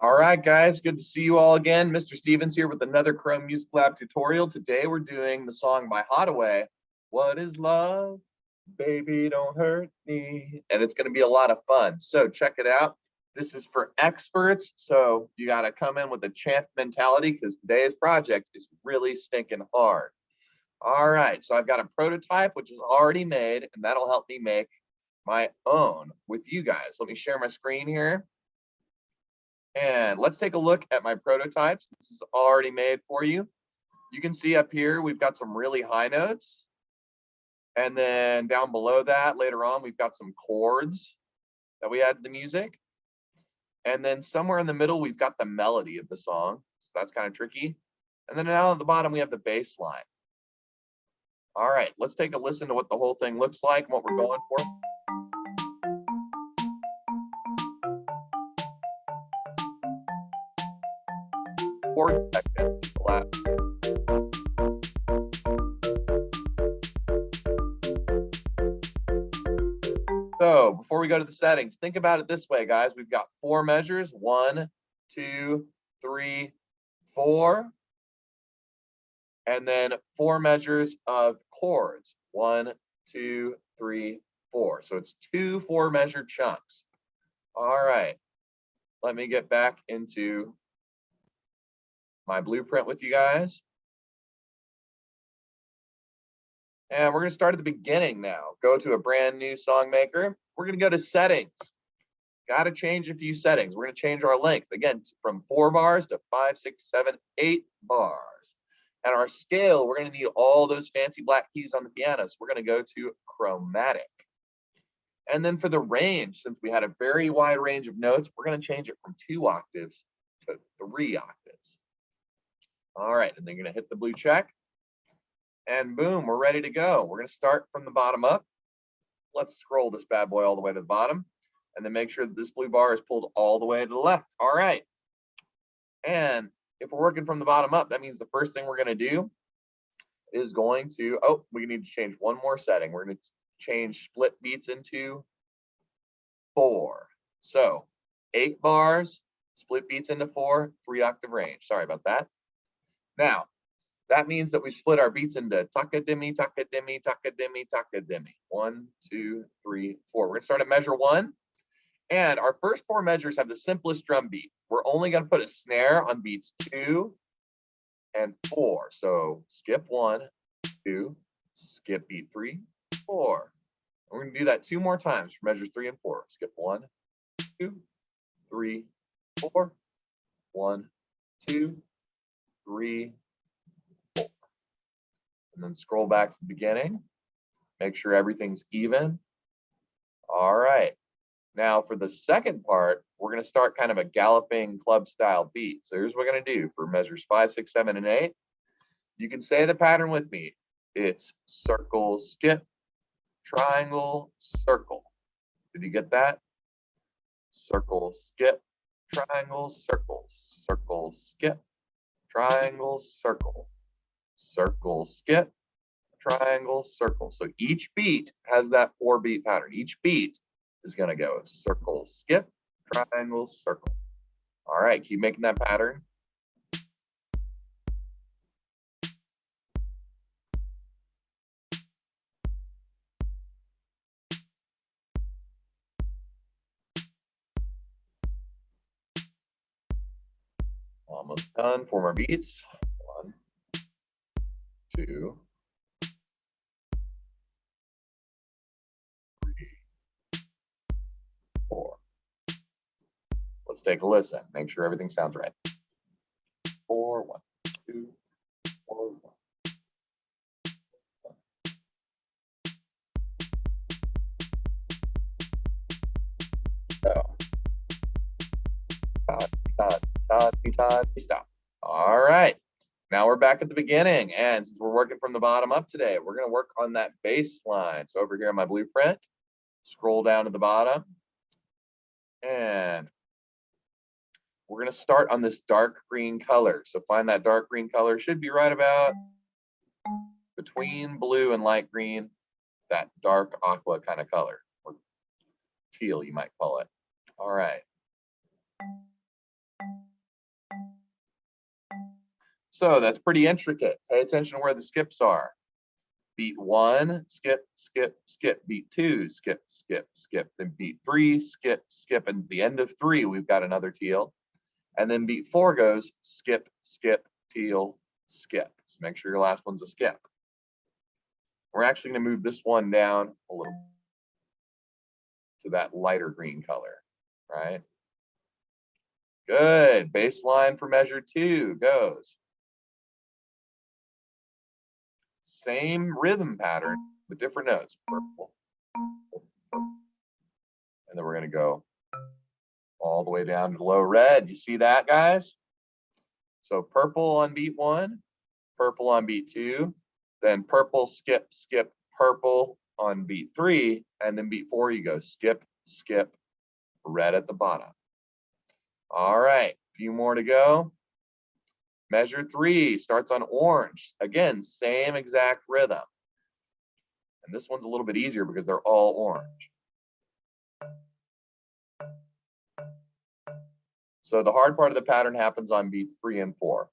All right, guys, good to see you all again. Mr. Stevens here with another Chrome Music Lab tutorial. Today we're doing the song by Hoddaway, What is Love? Baby, don't hurt me. And it's going to be a lot of fun. So check it out. This is for experts. So you got to come in with a champ mentality because today's project is really stinking hard. All right, so I've got a prototype which is already made, and that'll help me make my own with you guys. Let me share my screen here. And let's take a look at my prototypes. This is already made for you. You can see up here, we've got some really high notes. And then down below that, later on, we've got some chords that we add to the music. And then somewhere in the middle, we've got the melody of the song. So that's kind of tricky. And then down at the bottom, we have the bass line. All right, let's take a listen to what the whole thing looks like and what we're going for. Chord section, left. So before we go to the settings, think about it this way, guys. We've got 4 measures, 1, 2, 3, 4. And then 4 measures of chords, 1, 2, 3, 4. So it's 2 4-measure chunks. All right, let me get back into my blueprint with you guys. And we're going to start at the beginning now. Go to a brand new song maker. We're going to go to settings. Got to change a few settings. We're going to change our length again from 4 bars to 5, 6, 7, 8 bars. And our scale, we're going to need all those fancy black keys on the piano. So we're going to go to chromatic. And then for the range, since we had a very wide range of notes, we're going to change it from 2 octaves to 3 octaves. All right, and then you're going to hit the blue check. And boom, we're ready to go. We're going to start from the bottom up. Let's scroll this bad boy all the way to the bottom. And then make sure that this blue bar is pulled all the way to the left. All right. And if we're working from the bottom up, that means the first thing we're going to do is going to, we need to change one more setting. We're going to change split beats into 4. So 8 bars, split beats into 4, 3-octave range. Sorry about that. Now, that means that we split our beats into taka-demi, taka-demi, taka-demi, taka-demi. 1, 2, 3, 4. We're going to start at measure 1. And our first 4 measures have the simplest drum beat. We're only going to put a snare on beats 2 and 4. So skip 1, 2, skip beat 3, 4. We're going to do that 2 more times for measures 3 and 4. Skip 1, 2, 3, 4. 1, 2, 3, 4. And then scroll back to the beginning. Make sure everything's even. All right. Now for the second part, we're going to start kind of a galloping club style beat. So here's what we're going to do for measures 5, 6, 7, and 8. You can say the pattern with me. It's circle, skip, triangle, circle. Did you get that? Circle, skip, triangle, circle, circle, skip, triangle, circle, circle, skip, triangle, circle. So each beat has that 4-beat pattern. Each beat is going to go circle, skip, triangle, circle. All right, keep making that pattern. Almost done. 4 more beats. 1, 2, 3, 4. Let's take a listen. Make sure everything sounds right. 4, 1, 2, 4, 1. So, stop. All right. Now we're back at the beginning. And since we're working from the bottom up today, we're going to work on that bass line. So over here in my blueprint, scroll down to the bottom. And we're going to start on this dark green color. So find that dark green color. Should be right about between blue and light green, that dark aqua kind of color, or teal, you might call it. All right. So that's pretty intricate. Pay attention to where the skips are. Beat 1, skip, skip, skip. Beat 2, skip, skip, skip. Then beat 3, skip, skip. And at the end of 3, we've got another teal. And then beat 4 goes skip, skip, teal, skip. So make sure your last one's a skip. We're actually going to move this one down a little to that lighter green color, right? Good. Bass line for measure 2 goes. Same rhythm pattern with different notes. Purple. And then we're going to go all the way down to low red. You see that, guys? So purple on beat 1, purple on beat 2, then purple, skip, skip, purple on beat 3, and then beat 4, you go skip, skip, red at the bottom. All right, a few more to go. Measure 3 starts on orange. Again, same exact rhythm. And this one's a little bit easier because they're all orange. So the hard part of the pattern happens on beats 3 and 4.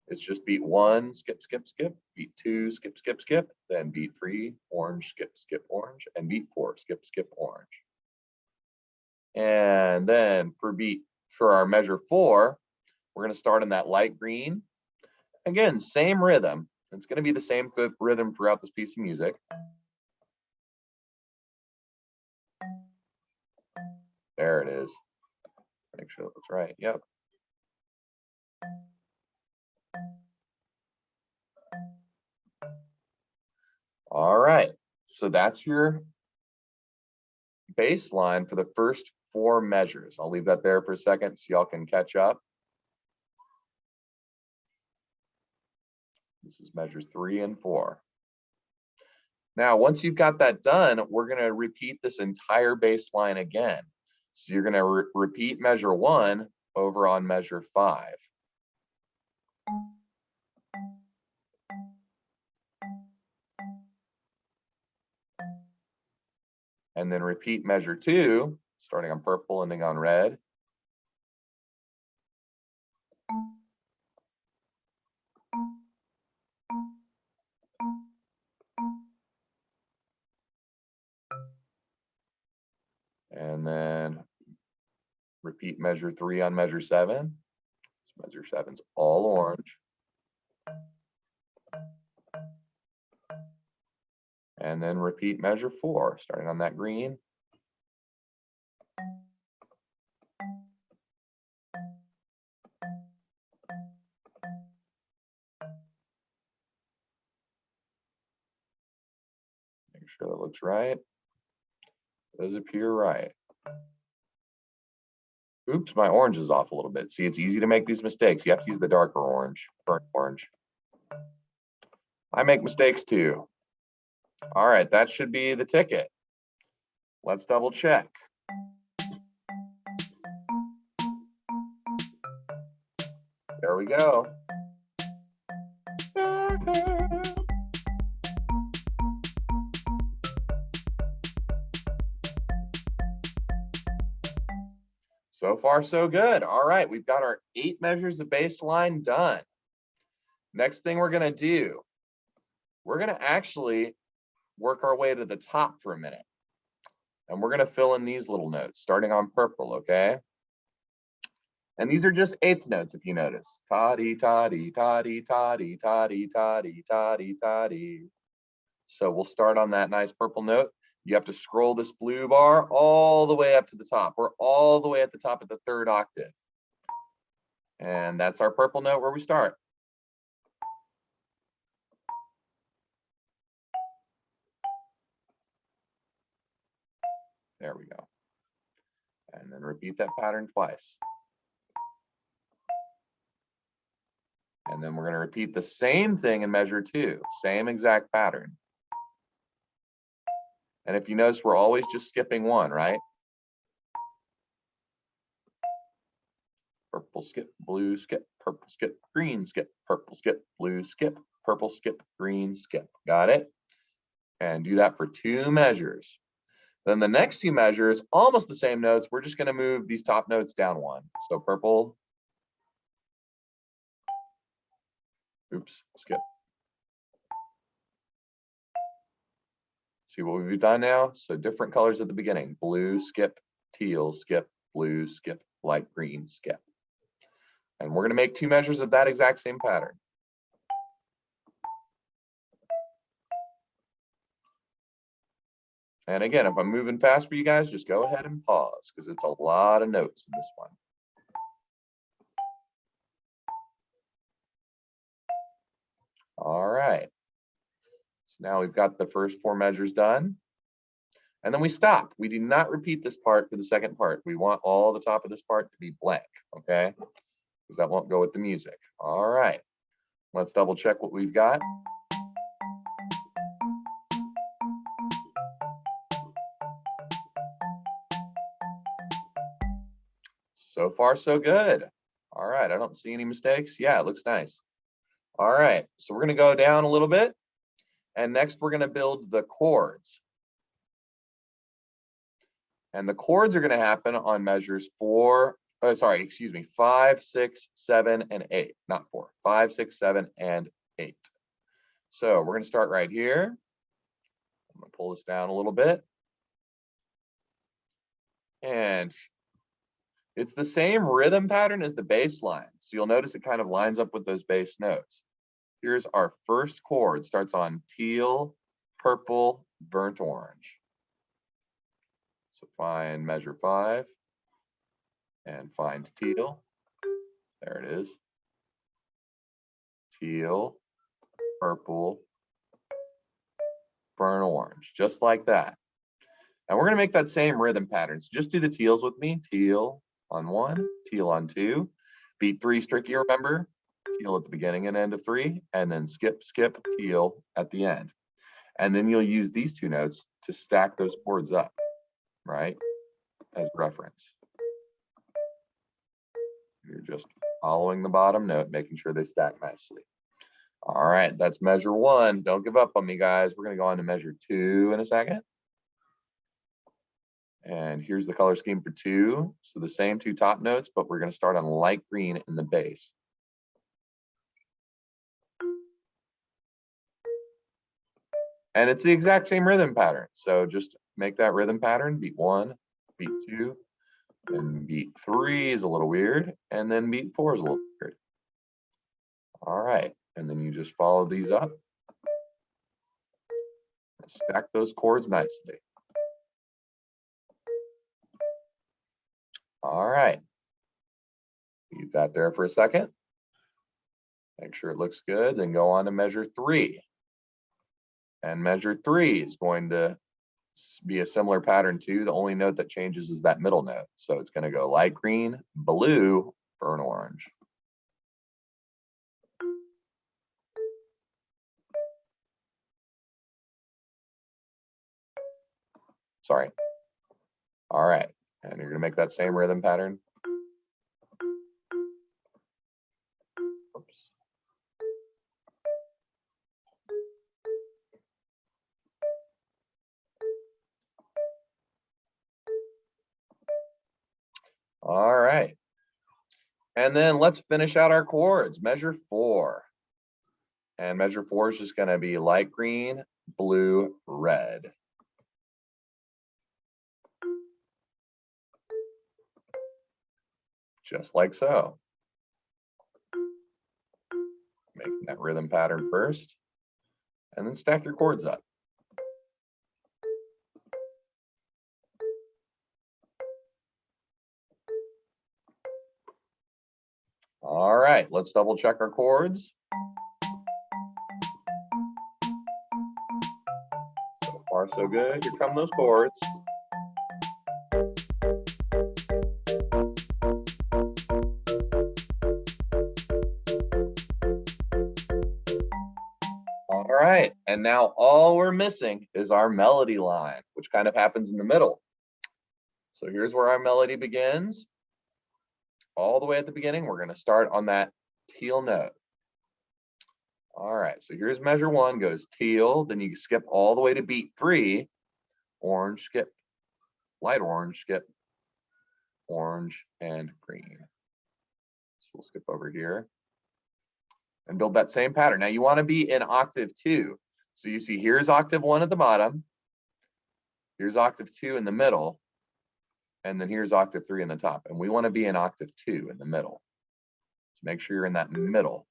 It's just beat 1, skip, skip, skip, beat 2, skip, skip, skip, then beat 3, orange, skip, skip, orange, and beat 4, skip, skip, orange. And then for our measure 4, we're going to start in that light green. Again, same rhythm. It's going to be the same rhythm throughout this piece of music. There it is. Make sure that looks right. Yep. All right. So that's your bass line for the first 4 measures. I'll leave that there for a second so y'all can catch up. This is measures 3 and 4. Now, once you've got that done, we're going to repeat this entire bass line again. So you're going to repeat measure 1 over on measure 5. And then repeat measure 2, starting on purple, ending on red. And then repeat measure 3 on measure 7. So measure 7's all orange. And then repeat measure 4, starting on that green. Make sure that looks right. Does appear right. Oops, my orange is off a little bit. See, it's easy to make these mistakes. You have to use the darker orange, burnt orange. I make mistakes too. All right, that should be the ticket. Let's double check. There we go. So far, so good. All right, we've got our 8 measures of bass line done. Next thing we're going to do, we're going to actually work our way to the top for a minute. And we're going to fill in these little notes, starting on purple, okay? And these are just 8th notes, if you notice. Ta-dee, ta-dee, ta-dee, ta-dee, ta-dee, ta-dee, ta-dee, ta-dee. So we'll start on that nice purple note. You have to scroll this blue bar all the way up to the top. We're all the way at the top of the 3rd octave. And that's our purple note where we start. There we go. And then repeat that pattern twice. And then we're going to repeat the same thing in measure 2, same exact pattern. And if you notice, we're always just skipping 1, right? Purple skip, blue skip, purple skip, green skip, purple skip, blue skip, purple skip, green skip. Got it? And do that for 2 measures. Then the next 2 measures, almost the same notes. We're just going to move these top notes down 1. So purple, Oops, skip. See what we've done now? So different colors at the beginning. Blue, skip, teal, skip, blue, skip, light green, skip. And we're going to make 2 measures of that exact same pattern. And again, if I'm moving fast for you guys, just go ahead and pause because it's a lot of notes in this one. All right. So now we've got the first 4 measures done. And then we stop. We do not repeat this part for the second part. We want all the top of this part to be blank, okay? Because that won't go with the music. All right. Let's double check what we've got. So far, so good. All right, I don't see any mistakes. Yeah, it looks nice. All right, so we're gonna go down a little bit. And next we're gonna build the chords. And the chords are gonna happen on measures 5, 6, 7, and 8, not 4, 5, 6, 7, and 8. So we're gonna start right here. I'm gonna pull this down a little bit. And it's the same rhythm pattern as the bass line. So you'll notice it kind of lines up with those bass notes. Here's our first chord, starts on teal, purple, burnt orange. So find measure 5 and find teal. There it is. Teal, purple, burnt orange, just like that. And we're gonna make that same rhythm pattern. So just do the teals with me. Teal on 1, teal on 2. Beat 3 tricky, remember? Teal at the beginning and end of 3, and then skip, skip, teal at the end. And then you'll use these 2 notes to stack those chords up, right? As reference. You're just following the bottom note, making sure they stack nicely. All right, that's measure 1. Don't give up on me, guys. We're gonna go on to measure 2 in a second. And here's the color scheme for 2. So the same 2 top notes, but we're gonna start on light green in the bass. And it's the exact same rhythm pattern. So just make that rhythm pattern, beat 1, beat 2, and beat 3 is a little weird, and then beat 4 is a little weird. All right, and then you just follow these up. Stack those chords nicely. All right. Leave that there for a second. Make sure it looks good, then go on to measure 3. And measure 3 is going to be a similar pattern too. The only note that changes is that middle note. So it's going to go light green, blue, burnt orange. Sorry. All right. And you're going to make that same rhythm pattern. Oops. All right. And then let's finish out our chords. Measure 4. And measure 4 is just going to be light green, blue, red. Just like so. Making that rhythm pattern first, and then stack your chords up. All right, let's double check our chords. So far, so good. Here come those chords. All right, and now all we're missing is our melody line, which kind of happens in the middle. So here's where our melody begins. All the way at the beginning, we're going to start on that teal note. All right, so here's measure 1 goes teal, then you skip all the way to beat 3, orange, skip, light orange, skip, orange, and green. So we'll skip over here. and build that same pattern. Now you want to be in octave 2. So you see here's octave 1 at the bottom, here's octave 2 in the middle, and then here's octave 3 in the top. And we want to be in octave 2 in the middle. So make sure you're in that middle.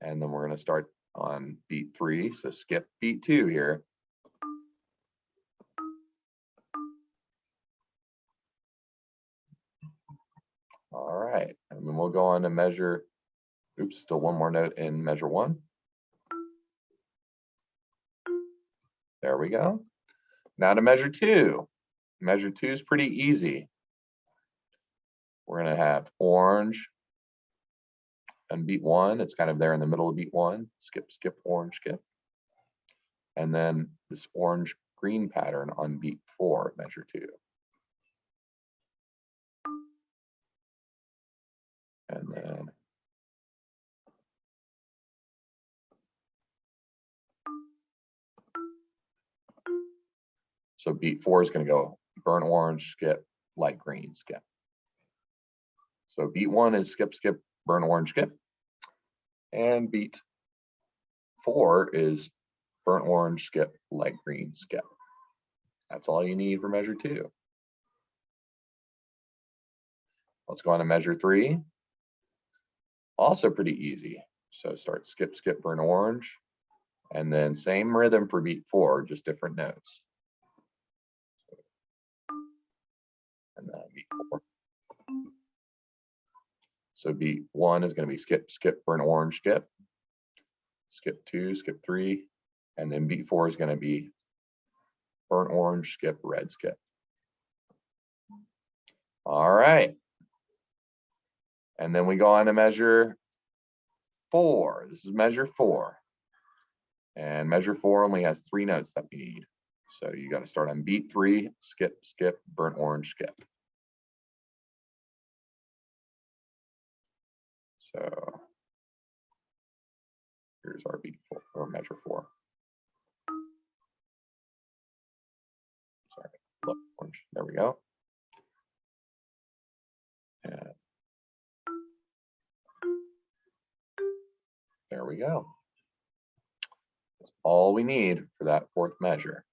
And then we're going to start on beat 3. So skip beat 2 here. All right, and then we'll go on to measure, oops, still one more note in measure 1. There we go. Now to measure 2. Measure 2 is pretty easy. We're going to have orange and beat 1. It's kind of there in the middle of beat 1. Skip, skip, orange, skip. And then this orange green pattern on beat 4, measure 2. And then so beat 4 is going to go burnt orange, skip, light green, skip. So beat 1 is skip, skip, burnt orange, skip. And beat 4 is burnt orange, skip, light green, skip. That's all you need for measure 2. Let's go on to measure 3. Also pretty easy. So start skip, skip, burnt orange. And then same rhythm for beat 4, just different notes. And then beat 4. So beat 1 is going to be skip, skip, burnt orange, skip. Skip 2, skip 3. And then beat 4 is going to be burnt orange, skip, red, skip. All right. And then we go on to measure 4. This is measure 4. And measure 4 only has 3 notes that we need. So you got to start on beat 3, skip, skip, burnt orange, skip. So here's our beat 4 or measure 4. Sorry, look, orange. There we go. And there we go. That's all we need for that 4th measure.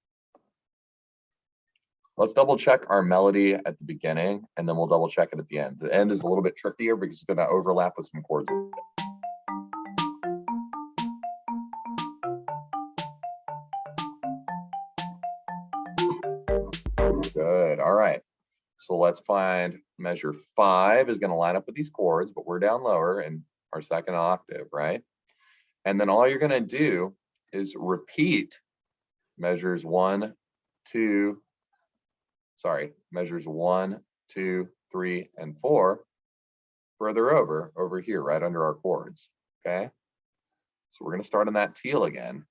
Let's double check our melody at the beginning, and then we'll double check it at the end. The end is a little bit trickier because it's going to overlap with some chords. Good. All right. So let's find measure 5 is going to line up with these chords, but we're down lower in our 2nd octave, right? And then all you're going to do is repeat measures 1, 2, measures 1, 2, 3, and 4 further over here, right under our chords, okay? So we're going to start on that teal again,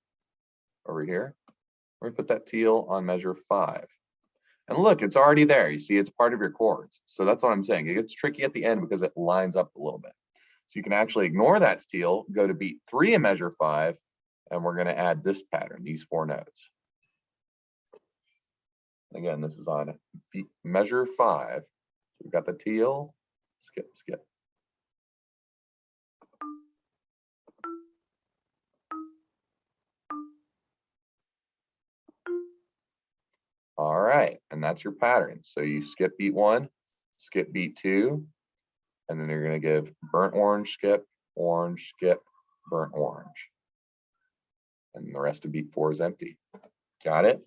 over here. We're going to put that teal on measure 5. And look, it's already there. You see, it's part of your chords. So that's what I'm saying. It gets tricky at the end because it lines up a little bit. So you can actually ignore that teal, go to beat 3 in measure 5, and we're going to add this pattern, these 4 notes. Again, this is on beat measure 5. So we've got the teal, skip, skip. All right, and that's your pattern. So you skip beat 1, skip beat 2, and then you're going to give burnt orange, skip, burnt orange. And the rest of beat 4 is empty. Got it?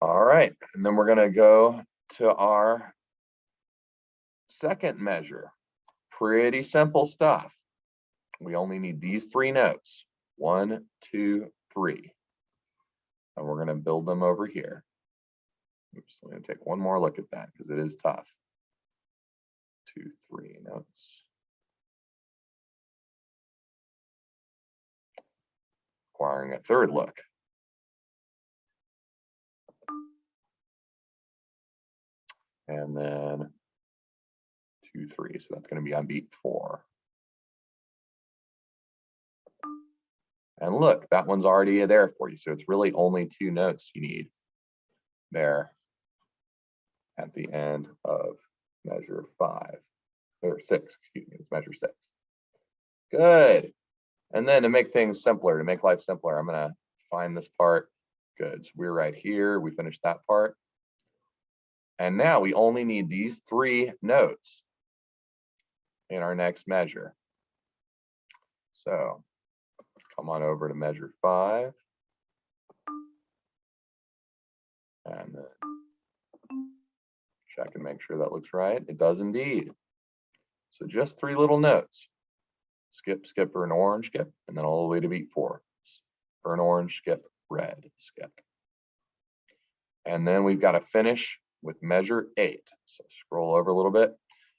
All right, and then we're going to go to our 2nd measure. Pretty simple stuff. We only need these 3 notes. 1, 2, 3. And we're going to build them over here. Oops, I'm going to take one more look at that because it is tough. 2, 3 notes. Requiring a 3rd look. And then 2, 3. So that's going to be on beat 4. And look, that one's already there for you. So it's really only 2 notes you need there at the end of measure 5 or 6, excuse me, it's measure 6. Good. And then to make things simpler, to make life simpler, I'm gonna find this part. Good, so we're right here, we finished that part. And now we only need these 3 notes in our next measure. So come on over to measure 5. And then check and make sure that looks right. It does indeed. So just 3 little notes. Skip, skip, or an orange, skip, and then all the way to beat 4. Burn orange, skip, red, skip. And then we've got to finish with measure 8. So scroll over a little bit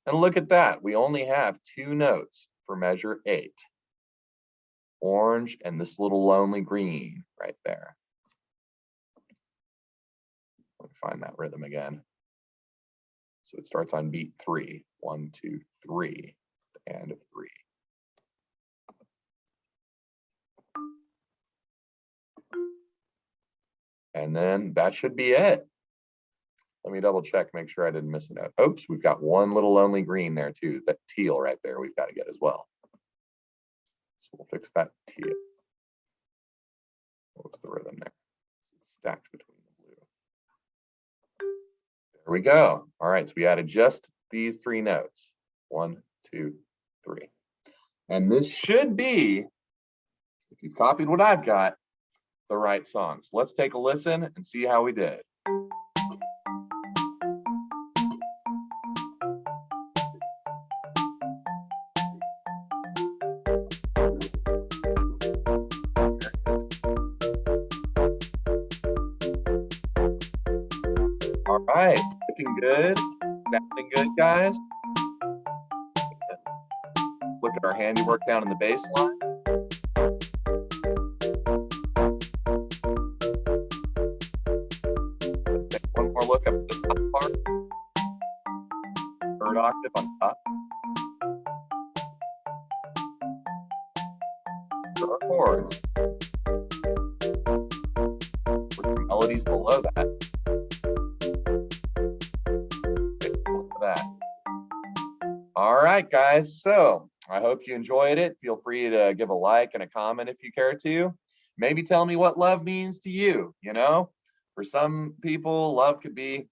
and look at that. We only have 2 notes for measure 8. Orange and this little lonely green right there. Let me find that rhythm again. So it starts on beat 3. 1, 2, 3, the end of 3. And then that should be it. Let me double check, make sure I didn't miss a note. Oops, we've got one little lonely green there too. That teal right there we've got to get as well. So we'll fix that teal. What was the rhythm there? It's stacked between the blue. There we go. All right, so we added just these 3 notes. 1, 2, 3. And this should be, if you've copied what I've got, the right songs. Let's take a listen and see how we did. All right, looking good, sounding good, guys. Look at our handiwork down in the bass line. Let's take one more look up at the top part. 3rd octave on top. For our chords. With the melodies below that. Take a look at that. All right, guys. So I hope you enjoyed it. Feel free to give a like and a comment if you care to. Maybe tell me what love means to you. You know, for some people, love could be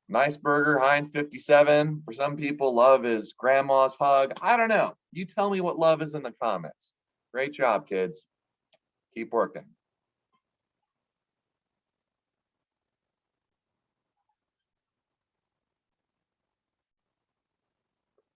nice burger, Heinz 57. For some people, love is grandma's hug. I don't know. You tell me what love is in the comments. Great job, kids. Keep working.